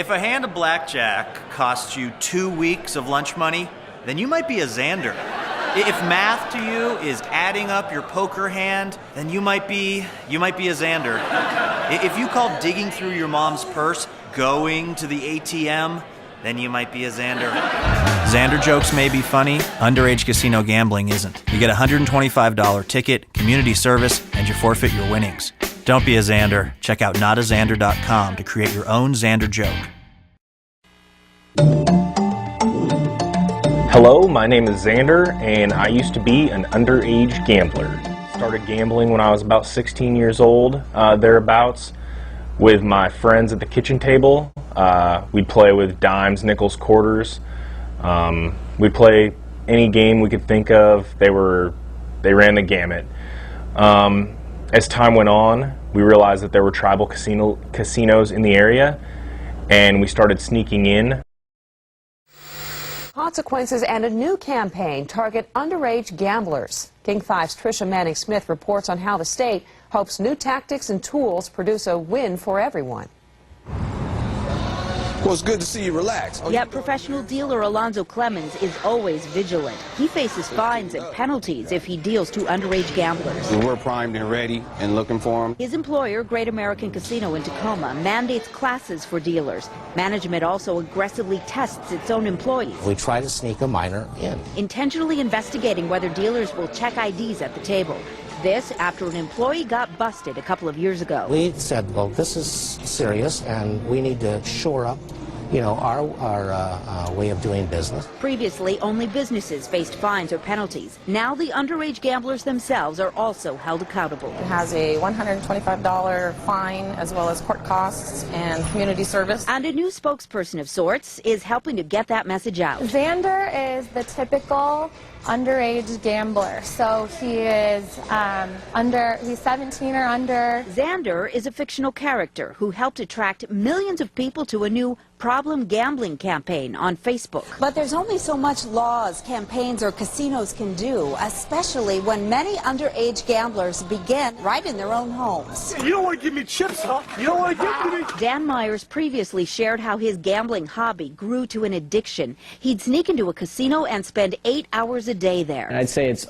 If a hand of blackjack costs you 2 weeks of lunch money, then you might be a Xander. If math to you is adding up your poker hand, then you might be a Xander. If you call digging through your mom's purse going to the ATM, then you might be a Xander. Xander jokes may be funny, underage casino gambling isn't. You get a $125 ticket, community service, and you forfeit your winnings. Don't be a Xander. Check out notaxander.com to create your own Xander joke. Hello, my name is Xander, and I used to be an underage gambler. Started gambling when I was about 16 years old, thereabouts, with my friends at the kitchen table. We'd play with dimes, nickels, quarters. We'd play any game we could think of. They ran the gamut. As time went on, we realized that there were tribal casinos in the area, and we started sneaking in. Consequences and a new campaign target underage gamblers. King 5's Tricia Manning-Smith reports on how the state hopes new tactics and tools produce a win for everyone. Well, it's good to see you relax. Yet professional dealer Alonzo Clemens is always vigilant. He faces fines and penalties if he deals to underage gamblers. We're primed and ready and looking for them. His employer, Great American Casino in Tacoma, mandates classes for dealers. Management also aggressively tests its own employees. We try to sneak a minor in. Intentionally investigating whether dealers will check IDs at the table. This after an employee got busted a couple of years ago. We said, well, this is serious and we need to shore up, our way of doing business. Previously, only businesses faced fines or penalties. Now the underage gamblers themselves are also held accountable. It has a $125 fine as well as court costs and community service. And a new spokesperson of sorts is helping to get that message out. Xander is the typical underage gambler, so he is he's 17 or under. Xander is a fictional character who helped attract millions of people to a new problem gambling campaign on Facebook. But there's only so much laws, campaigns, or casinos can do, especially when many underage gamblers begin right in their own homes. You don't want to give me chips, huh? You don't want to give me... Dan Myers previously shared how his gambling hobby grew to an addiction. He'd sneak into a casino and spend 8 hours a day there. I'd say it's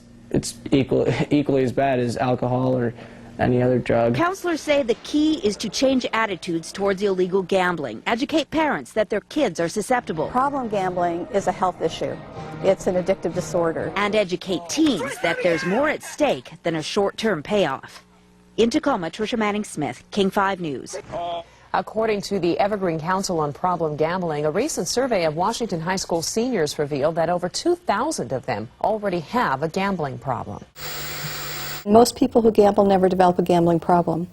equally as bad as alcohol or any other drug. Counselors say the key is to change attitudes towards illegal gambling, educate parents that their kids are susceptible. Problem gambling is a health issue. It's an addictive disorder. And educate teens that there's more at stake than a short-term payoff. In Tacoma, Tricia Manning-Smith, King 5 News. According to the Evergreen Council on Problem Gambling, a recent survey of Washington high school seniors revealed that over 2,000 of them already have a gambling problem. Most people who gamble never develop a gambling problem.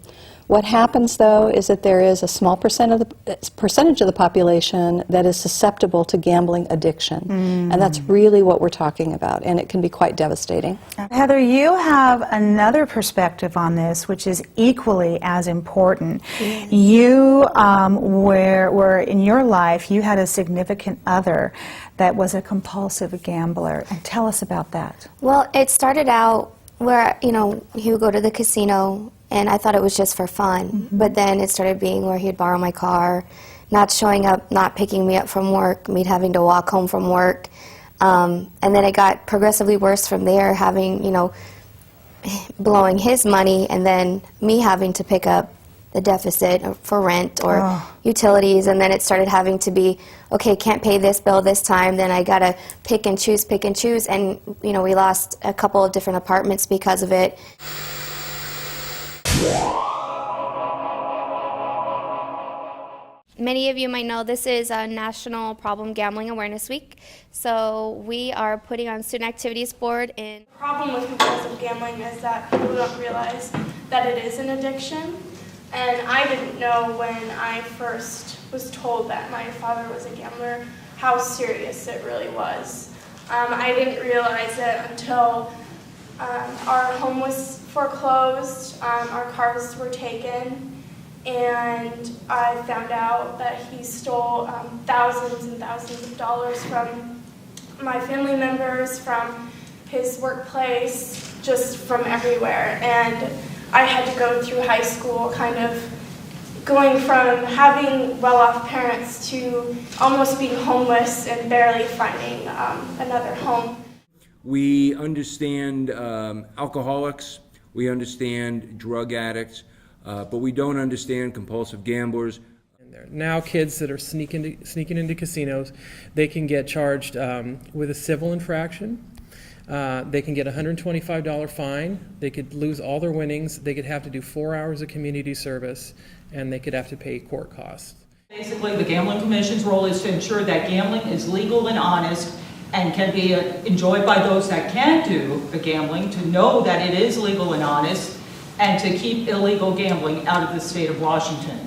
What happens, though, is that there is a small percentage of the population that is susceptible to gambling addiction. And that's really what we're talking about, and it can be quite devastating. Heather, you have another perspective on this, which is equally as important. You were in your life, you had a significant other that was a compulsive gambler. And tell us about that. Well, it started out where, he would go to the casino, and I thought it was just for fun. But then it started being where he'd borrow my car, not showing up, not picking me up from work, me having to walk home from work. And then it got progressively worse from there, having, blowing his money, and then me having to pick up the deficit for rent or utilities. And then it started having to be, okay, can't pay this bill this time, then I gotta pick and choose. And, we lost a couple of different apartments because of it. Many of you might know this is a National Problem Gambling Awareness Week, so we are putting on Student Activities Board in... The problem with compulsive gambling is that people don't realize that it is an addiction, and I didn't know when I first was told that my father was a gambler how serious it really was. I didn't realize it until our home was foreclosed, our cars were taken, and I found out that he stole thousands and thousands of dollars from my family members, from his workplace, just from everywhere. And I had to go through high school kind of going from having well-off parents to almost being homeless and barely finding another home. We understand alcoholics, we understand drug addicts, but we don't understand compulsive gamblers. Now kids that are sneaking into casinos, they can get charged with a civil infraction. They can get a $125 fine. They could lose all their winnings. They could have to do 4 hours of community service, and they could have to pay court costs. Basically, the Gambling Commission's role is to ensure that gambling is legal and honest and can be enjoyed by those that can't do the gambling, to know that it is legal and honest, and to keep illegal gambling out of the state of Washington.